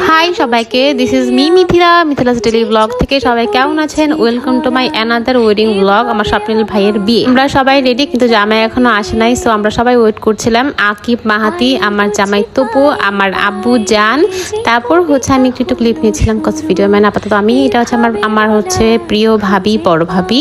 High সবাইকে, this is me Mithila's daily blog থেকে সবাই কেমন আছেন? Welcome to my another wedding blog. আমার স্বপ্নিল ভাইয়ের বিয়ে, আমরা সবাই রেডি, কিন্তু জামাই এখনো আসে নাই। সো আমরা সবাই ওয়েট করছিলাম। আকিব, মাহাতি, আমার জামাই তপু, আমার আব্বু জান, তারপর হচ্ছে আমি একটু ক্লিপ নিয়েছিলাম কস ভিডিও ম্যান। আপাতত আমি, এটা হচ্ছে আমার হচ্ছে প্রিয় ভাবি, বড় ভাবি,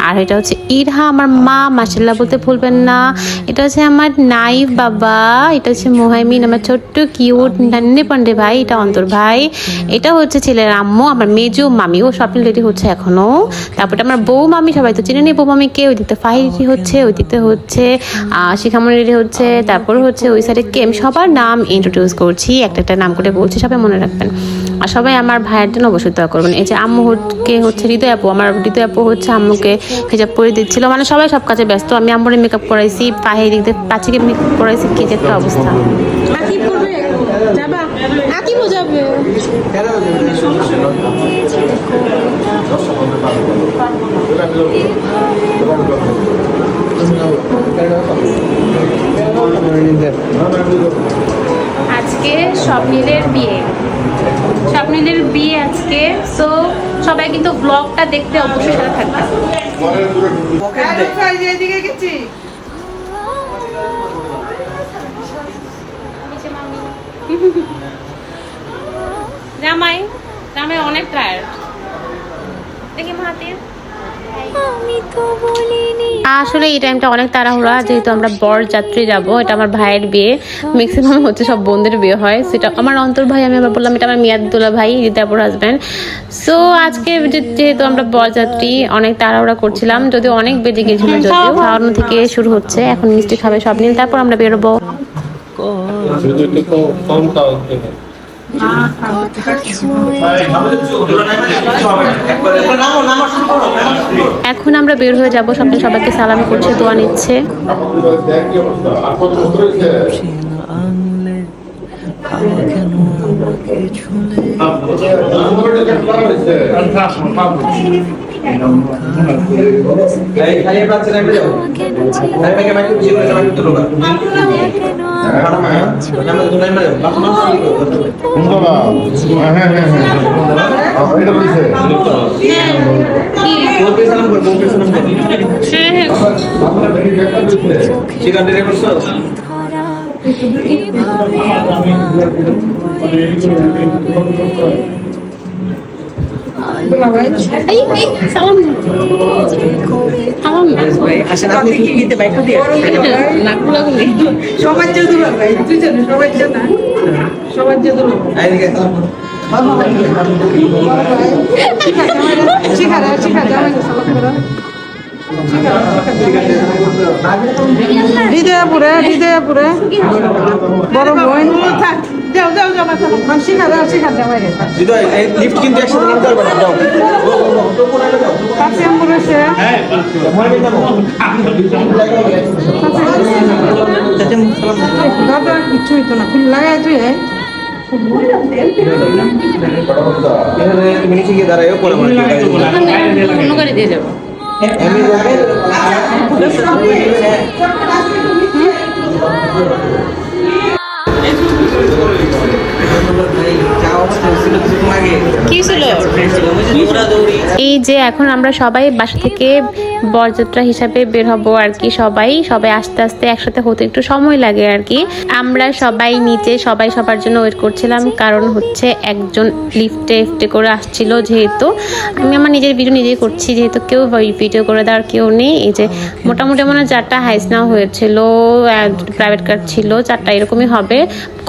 আর এটা হচ্ছে ইরহা আমার মা, মাশাআল্লাহ বলতে ভুলবেন না। এটা হচ্ছে আমার নাইফ বাবা, এটা হচ্ছে মোহাইমিন, আমার ছোট্ট কিউট নান্নে পান্ডে ভাই, এটা অন্তর ভাই, এটা হচ্ছে ছেলের আম্মু, আমার মেজো মামি, ও স্বপ্ন রেডি হচ্ছে এখনো। তারপরে আমার বউ মামি, সবাই তো চিনে নেই বউ মামিকে। ওই দিকতে ফাহি রেডি হচ্ছে, ওই দিকতে হচ্ছে শিখামণি রেডি হচ্ছে, তারপর হচ্ছে ওই সাইডে কেম। সবার নাম ইন্ট্রোডিউস করছি, একটা একটা নাম করে বলছি, সবাই মনে রাখবেন। আর সবাই আমার ভাইয়ের জন্য অবশ্যই দোয়া করবেন। এই যে আম্মুকে হচ্ছে হৃদয় আপু, আমার হৃদয় আপু হচ্ছে আম্মুকে হিজাব পরে দিচ্ছিল। মানে সবাই সব কাজে ব্যস্ত। আমি আম্মুরে মেকআপ করাইছি, পায়ে দিক দিয়ে পাচিকে মেকআপ করাইছি, কি যে একটা অবস্থা। আজকে স্বপ্নিলের বিয়ে, স্বপ্নিলের বিয়ে আজকে। সো সবাই কিন্তু ব্লগটা দেখতে অবশ্যই সাথে থাকবেন। জামাই জামাই অনেক টায়ার্ড, দেখি মাহাতির। আসলে এই টাইমটা অনেক তাড়াহুড়া, যেহেতু আমরা বর যাত্রী যাব। এটা আমার ভাইয়ের বিয়ে, ম্যাক্সিমাম হচ্ছে সব বোনদের বিয়ে হয়। সেটা আমার অন্তর ভাই, আমি আবার বললাম এটা আমার মিয়াদুল্লাহ ভাই, রিতাপুর হাজব্যান্ড। সো আজকে যেহেতু আমরা বর যাত্রী, অনেক তাড়াহুড়া করছিলাম, যদিও অনেক বেজে গিয়েছিল। যদিও খাওয়ানো থেকে শুরু হচ্ছে, এখন মিষ্টি খাবে সব নিয়ে, তারপর আমরা বেরোবো। এখন আমরা বের হয়ে যাব। সবাই সবাইকে সালাম করছে, দোয়া নিচ্ছে। হৃদয়পুরে বড় বোন লিফট কিন্তু একসাথে নামতে পারবে না, যাও। কিছু হইতো না, লাগাই তুই নিচে গিয়ে দাঁড়ায় পরে দিয়ে যাবো। এই যে এখন আমরা সবাই বাসা থেকে বরযাত্রা হিসাবে বের হব আর কি। সবাই আস্তে আস্তে একসাথে হতে একটু সময় লাগে আর কি। আমরা সবাই নিচে সবাই সবার জন্য ওয়েট করছিলাম, কারণ হচ্ছে একজন লিফটে করে আসছিল। যেহেতু আমি আমার নিজের ভিডিও নিজেই করছি, যেহেতু কেউ ভিডিও করে দেওয়ার কেউ নেই। এই যে মোটামুটি মানে 4টা হাইস নেওয়া হয়েছিল, প্রাইভেট কার ছিল 4টা, এরকমই হবে,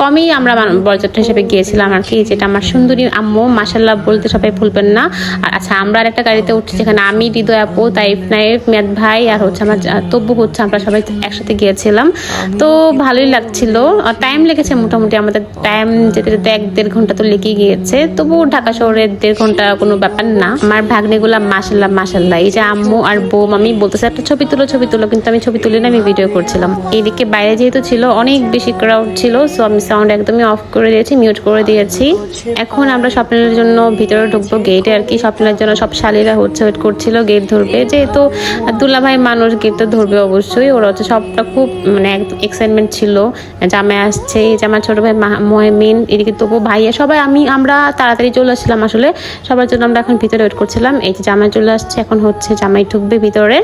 কমই আমরা বরযাত্রা হিসেবে গিয়েছিলাম আর কি। যেটা আমার সুন্দরী আম্মু, মাশাআল্লাহ বলতে সবাই ভুলবেন না। আর আচ্ছা, আমরা আর একটা গাড়িতে উঠছি, যেখানে আমি, হৃদয় আপু, তাইফ নাইফ, মেয়াদ ভাই, আর হচ্ছে আমার তব্বু হচ্ছে, আমরা সবাই একসাথে গিয়েছিলাম। তো ভালোই লাগছিল। টাইম লেগেছে মোটামুটি, আমাদের টাইম যেতে যেতে 1-1.5 ঘন্টা তো লেগে গিয়েছে। তবু ঢাকা শহরের 1.5 ঘন্টা কোনো ব্যাপার না। আমার ভাগ্নেগুলা মাশাআল্লাহ, এই যে আম্মু আর বউ মামি বলতেছে একটা ছবি তুলো, কিন্তু আমি ছবি তুলে না, আমি ভিডিও করছিলাম। এইদিকে বাইরে যেহেতু ছিল অনেক বেশি ক্রাউড ছিল, সো আমি সাউন্ড একদমই অফ করে দিয়েছি, মিউট করে দিয়েছি। এখন আমরা স্বপ্নের জন্য ভিতরে ঢুকবো গেটে আর কি। স্বপ্নের জন্য সব শালীরা হচ্ছে ওয়েট করছিল, গেট ধরবে। যেহেতু দুলাভাই মানুষ গিফট তো ধরবে অবশ্যই। ওরা হচ্ছে সবটা খুব মানে এক্সাইটমেন্ট ছিল, জামাই আসছে, এই যে আমার ছোট ভাই মহিমিন, এদিকে তবু ভাইয়া সবাই আমরা তাড়াতাড়ি চলে আসছিলাম আসলে সবার জন্য। আমরা এখন ভিতরে ওয়েট করছিলাম। এই যে জামাই চলে আসছে, এখন হচ্ছে জামাই ঢুকবে ভিতরে।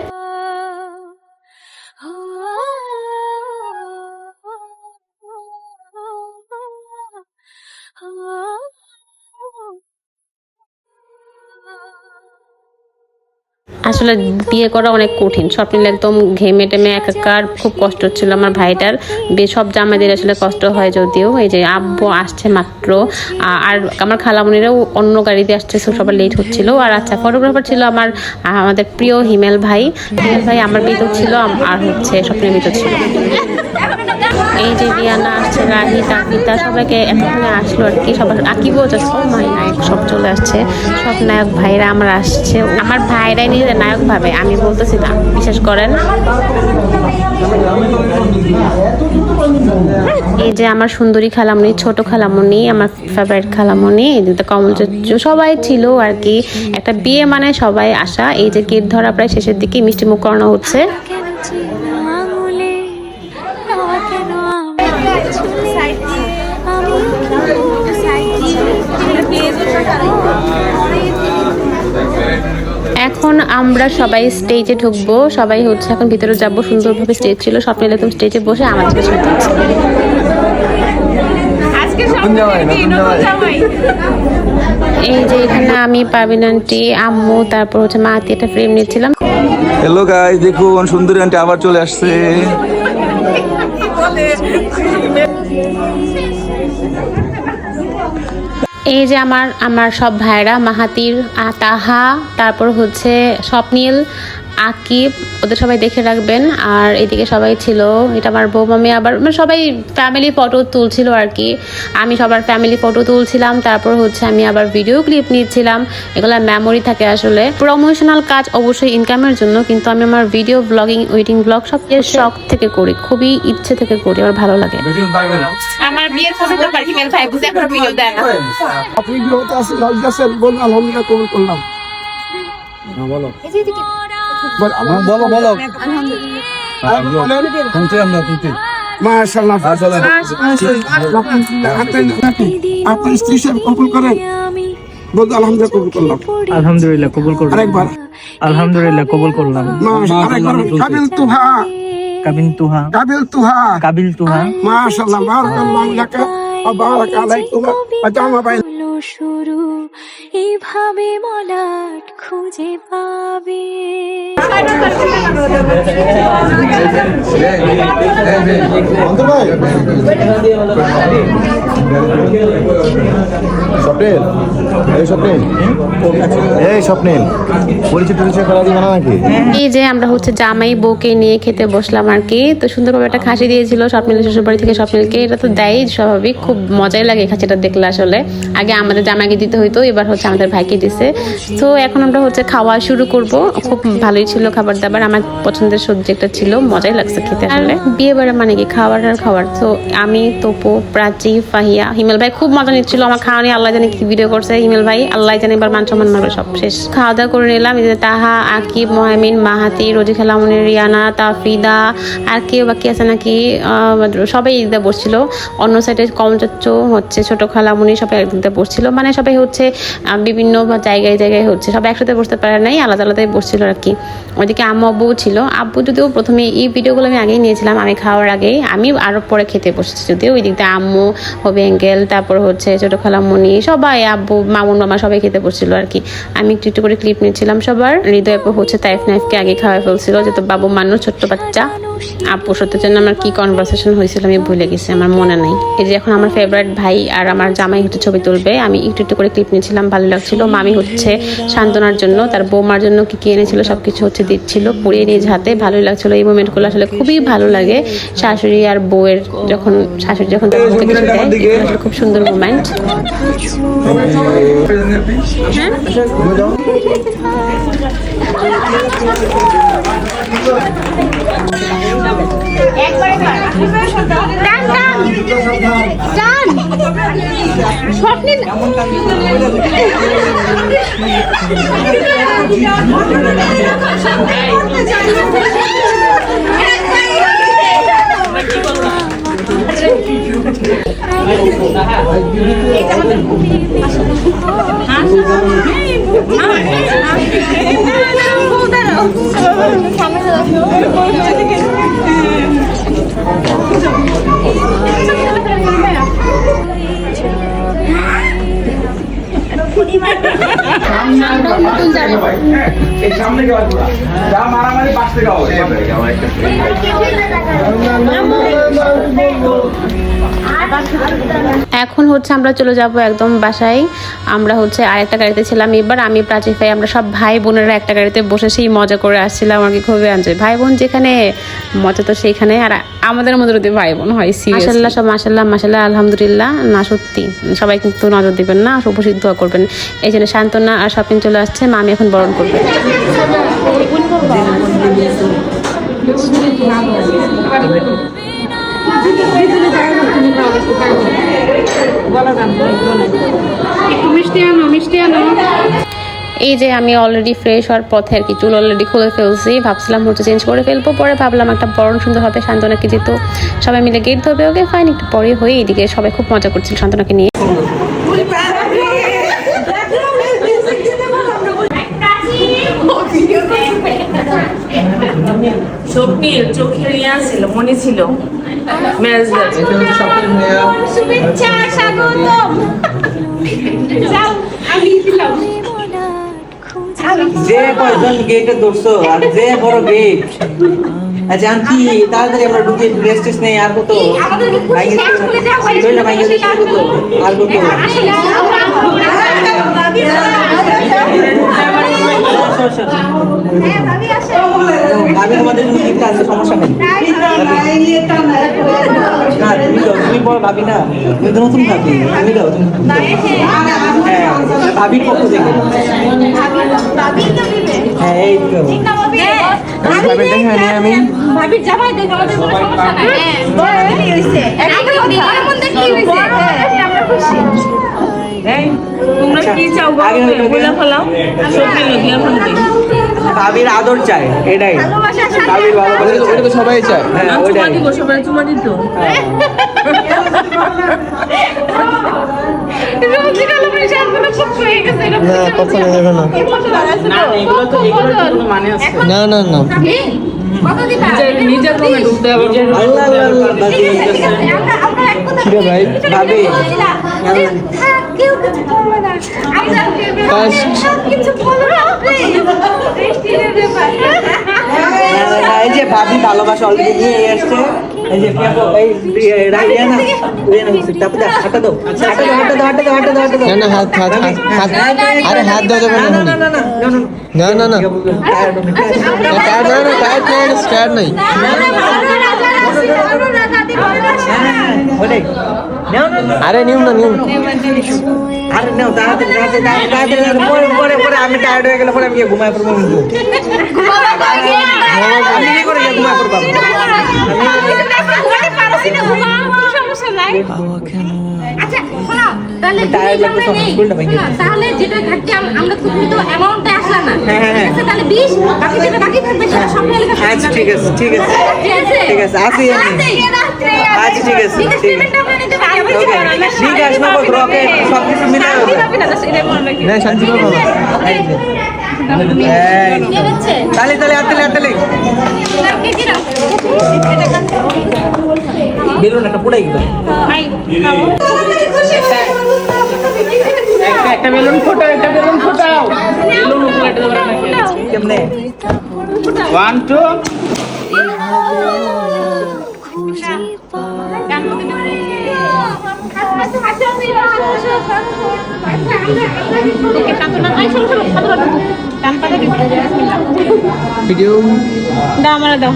আসলে বিয়ে করা অনেক কঠিন, স্বপ্নিল একদম ঘেমে টেমে একাকার, খুব কষ্ট হচ্ছিল আমার ভাইটার। সব জামাইদের আসলে কষ্ট হয় যদিও। এই যে আব্বু আসছে মাত্র, আর আমার খালামণিরাও অন্য গাড়িতে আসছে, সবার লেট হচ্ছিল। আর আচ্ছা, ফটোগ্রাফার ছিল আমাদের প্রিয় হিমেল ভাই আমার ভিতর ছিল, আর হচ্ছে স্বপ্নের ভিতর ছিল। এই যে রিয়ানা আসছে, রাহি, তাকিতা, সবাইকে এতক্ষণে আসলো আর কি। সবার আকিবও যাচ্ছে, ও মাই নায়ক সব চলে আসছে, সব নায়ক ভাইরা আমার আসছে। আমার ভাইরাই নিজে নায়ক ভাবে, আমি বলতেছি না, বিশ্বাস করেন। এই যে আমার সুন্দরী খালামণি, ছোট খালামণি, আমার ফেভারিট খালামণি, কমল চচ্চু, সবাই ছিল আর কি। একটা বিয়ে মানে সবাই আসা। এই যে কেক ধরা প্রায় শেষের দিকে, মিষ্টি মুখ করানো হচ্ছে। এখন আমরা সবাই স্টেজে ঢুকবো, সবাই হচ্ছে এখন ভিতরে যাব। সুন্দরভাবে স্টেজ ছিল, স্বপ্নিল একদম স্টেজে বসে আমাদেরকে শুনতে হচ্ছে। এই যে এখানে আমি, পাবিন আন্টি, আম্মু, তারপর হচ্ছে মাতি একটা ফ্রেম নিচ্ছিলাম। হ্যালো গাইস, দেখুন সুন্দরী আন্টি আবার চলে আসছে। এই যে আমার সব ভাইরা, মাহাতির, তাহা, তারপর হচ্ছে স্বপ্নিল, আকিব, ওদের সবাই দেখে রাখবেন। আর এদিকে সবাই ছিল, এটা আমার বউ মামি, আবার মানে সবাই ফ্যামিলি ফটো তুলছিল আর কি। আমি সবার ফ্যামিলি ফটো তুলছিলাম, তারপর হচ্ছে আমি আবার ভিডিও ক্লিপ নিচ্ছিলাম। এগুলো মেমোরি থাকে আসলে। প্রমোশনাল কাজ অবশ্যই ইনকামের জন্য, কিন্তু আমি আমার ভিডিও ব্লগিং, ওয়েডিং ব্লগ সব শখ থেকে করি, খুবই ইচ্ছে থেকে করি, আমার ভালো লাগে। আমার বিয়ের ফটো তো পারি মেল ভাই বুঝে এখন ভিডিও দেন না। আপনি বিয়েতে আসেন, রাজি আছেন, বলুন আলহামদুলিল্লাহ কবুল করলাম। বলো বলো মাশাআল্লাহ, আপনার স্ত্রী সাহেব কবুল করেন, বলুন আলহামদুলিল্লাহ কবুল করলাম। আলহামদুলিল্লাহ কবুল করলাম। আরেকবার আলহামদুলিল্লাহ কবুল করলাম। আরেকবার কাবিল তুহা, কাবিল তুহা, কাবিল তুহা, কাবিল তুহা। মাশাআল্লাহ, বারাকাল্লাহু লাকা ওয়া বারাকা আলাইকুম ওয়া জামা বাইনা। শুরু এইভাবে মলাট খুঁজে পাবে। স্বপ্নিল, এই স্বপ্নিল, পরিচয় করা দিবে না নাকি? এই যে আমরা হচ্ছে জামাই বউকে নিয়ে খেতে বসলাম আর কি। তো সুন্দরভাবে একটা খাসি দিয়েছিল স্বপ্নিলের শ্বশুরবাড়ি থেকে স্বপ্নিলকে। এটা তো দেয় স্বাভাবিক, খুব মজাই লাগে খাসিটা দেখলে আসলে। আগে আমাদের জামাইকে দিতে হইতো, এবার হচ্ছে আমাদের ভাইকে দিছে। তো এখন আমরা হচ্ছে খাওয়া শুরু করব। খুব ভালোই ছিল খাবার দাবার, আমার পছন্দের সবজি একটা ছিল, মজাই লাগছে খেতে আসলে। বিয়ে বাড়ি মানে কি খাবার আর খাবার। তো আমি, তপু, প্রাচী, ফাহিয়া, হিমেল ভাই খুব মজা নিচ্ছিল আমার খাওয়া নিয়ে। আল্লাহ জানে কি ভিডিও করছে হিমেল ভাই, আল্লাহ জানে এবার মান সম্মান মারবে। সব শেষ, খাওয়া দাওয়া করে নিলাম। এই যে তাহা, আকিব, মহিমিন, মাহাতি, রোজি খালামণি, রিয়ানা, তাফিদা, আর কেউ বাকি আছে নাকি, সবাই একদিকে বসছিল। অন্য সাইডে কমল চচ্চু, হচ্ছে ছোট খালামণি, সবাই একদিকে বসছিল। মানে সবাই হচ্ছে বিভিন্ন জায়গায় হচ্ছে সবাই একসাথে বসতে পারে নাই, আলাদা আলাদাই বসছিল আর কি। ওইদিকে আম্মু আব্বুও ছিল। আব্বু যদিও প্রথমে এই ভিডিওগুলো আমি আগেই নিয়েছিলাম, আমি খাওয়ার আগেই, আমি আরো পরে খেতে বসেছি যদিও। ওই দিক দিয়ে আম্মু, হবি অ্যাঙ্গেল, তারপর হচ্ছে ছোট খালামণি, সবাই, আব্বু, মামুন মামা সবাই খেতে বসছিল আর কি। আমি একটু একটু করে ক্লিপ নিচ্ছিলাম সবার। হৃদয় হচ্ছে তাইফ নাইফকে আগে খাওয়াই ফেলছিল, যেহেতু বাবু মানুষ, ছোট্ট বাচ্চা। আপুর সাথে জন্য আমার কি কনভারসেশন হয়েছিল আমি ভুলে গেছি, আমার মনে নাই। এই যে এখন আমার ফেভারিট ভাই আর আমার জামাই হচ্ছে ছবি তুলবে, আমি একটু একটু করে ক্লিপ নিয়েছিলাম, ভালো লাগছিল। মামি হচ্ছে সান্ত্বনার জন্য, তার বৌমার জন্য কি এনেছিল সবকিছু হচ্ছে দিচ্ছিল, পরিয়ে নিজ হাতে। ভালোই লাগছিল এই মোমেন্টগুলো, আসলে খুবই ভালো লাগে। শাশুড়ি আর বউয়ের যখন, শাশুড়ি যখন কিছু দেয়, এগুলো আসলে খুব সুন্দর মোমেন্ট। সামনে যা মারামারি পাশ থেকে হবে। এখন হচ্ছে আমরা চলে যাব একদম বাসায়। আমরা হচ্ছে আরেকটা গাড়িতে ছিলাম, এবার আমি প্রাচী ভাই আমরা সব ভাই বোনেরা একটা গাড়িতে বসে সেই মজা করে আসছিলাম আর কি। খুবই এনজয়, ভাই বোন যেখানে মজা তো সেইখানে। আর আমাদের মধ্যে যদি ভাই বোন হয় মাশাল্লাহ, সব মাশাল্লাহ মাশাল্লাহ আলহামদুলিল্লাহ। না সত্যি সবাই কিন্তু নজর দিবেন না, শুভসিদ্ধ দোয়া করবেন। এই জন্য শান্তনা আর শপিং চলে আসছে, মা আমি এখন বরণ করবে। এই যে আমি অলরেডি ফ্রেশ হওয়ার পথে আর কি, চুল অলরেডি খুলে ফেলছি। ভাবছিলাম হচ্ছে চেঞ্জ করে ফেলবো, পরে ভাবলাম একটা বরণ সুন্দর হবে শান্তনাকে, যেহেতু সবাই মিলে গেট ধরবে। ওকে ফাইন, একটু পরে হয়ে এইদিকে সবাই খুব মজা করছিল শান্তনাকে নিয়ে। স্বপ্নের চোখে ইয়া ছিল, মনে ছিল শুভেচ্ছা স্বাগতম। যে কয়জন গেটে ধরছো আর যে বড় গেট। আচ্ছা আন্টি তাড়াতাড়ি আমরা ঢুকে রেস্ট নেই। আর কত আর কত ভাবি তোমাদের জন্য গিফট আছে, সমস্যা নেই। না তুমি দাও, তুমি বড় ভাবি না, তুমি তো নতুন ভাবি, তুমি দাও। হ্যাঁ ভাবির পক্ষ থেকে। হ্যাঁ এই তো ভাবি দেখা নেই আমি ভাবির জামাই দেখো, আমাদের কোনো সমস্যা নাই। আমরা খুশি। তোমরা কি চাও বলে ফেলাও, সত্যি নদী এখন ভাবির আদর চাই, এটাই ভাবির ভালোবাসা। এটা তো সবাই চায়। হ্যাঁ চুমা ওইটাই। দিব, সবাই চুমা দিত। না কখনো দেবে না। না না না নিজের রুমে ঢুকতে হবে। আল্লাহ আল্লাহ ভাবি কিরে ভাই ভাবি এই যে ভাবি ভালোবাসা অলরেডি নিয়ে আসছে। এই যে এই রাইয়া না ওই না তারপরে হাঁটা দাও, হাঁটা দাও, হাঁটা দাও, হাঁটা দাও, হাঁটা দাও, হাঁটা দাও। না না হাত হাত হাত আরে হাত দাও দেবে না। না না না না না না টায়ার না না টায়ার স্টার্ট নাই। আরে নিউ না নিউ। আরে নাও তাড়াতাড়ি তাড়াতাড়ি তাড়াতাড়ি পরে পরে পরে আমি টায়ার্ড হয়ে গেলে পরে আমি ঘুমায় পড়বো। আমি কি করে ঘুমায় পড়বো? তাহলে যেটা ঘাটতি আমরা তো অ্যামাউন্টটা আসলা না, তাহলে 20 বাকি যেটা বাকি থাকবে সেটা সব মিলে। আচ্ছা ঠিক আছে ঠিক আছে ঠিক আছে আসি আমি। আচ্ছা ঠিক আছে ঠিক আছে না রকেট সব কিছু মিলে হবে না। শান্তি পাবো তাহলে তাহলে আটলে আটলে বেলুন একটা পুড়াই গেল। একটা বেলুন ফোটাও, একটা বেলুন ফোটাও। বেলুন উপরে একটা দেবো না কেমনে? 1 2 ভিডিও দাও আমার দাও।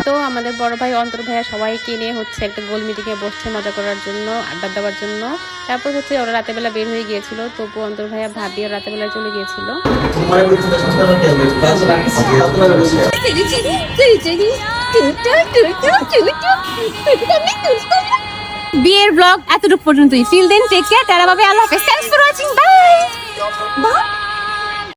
তো আমাদের বড় ভাই অন্তর ভাইয়া সবাইকে নিয়ে হচ্ছে একটা গোল মিটিংয়ে বসছে মজা করার জন্য, আড্ডা দেওয়ার জন্য। তারপর হচ্ছে ওরা রাতের বেলা বের হয়ে গিয়েছিল, তবু অন্তর ভাইয়া ভাবি ওরা রাতের বেলা চলে গিয়েছিল। বিয়ের ব্লগ এতটুকু পর্যন্তই। Till then take care, tata, bye, Allah হাফেজ, থ্যাঙ্কস ফর ওয়াচিং, বাই।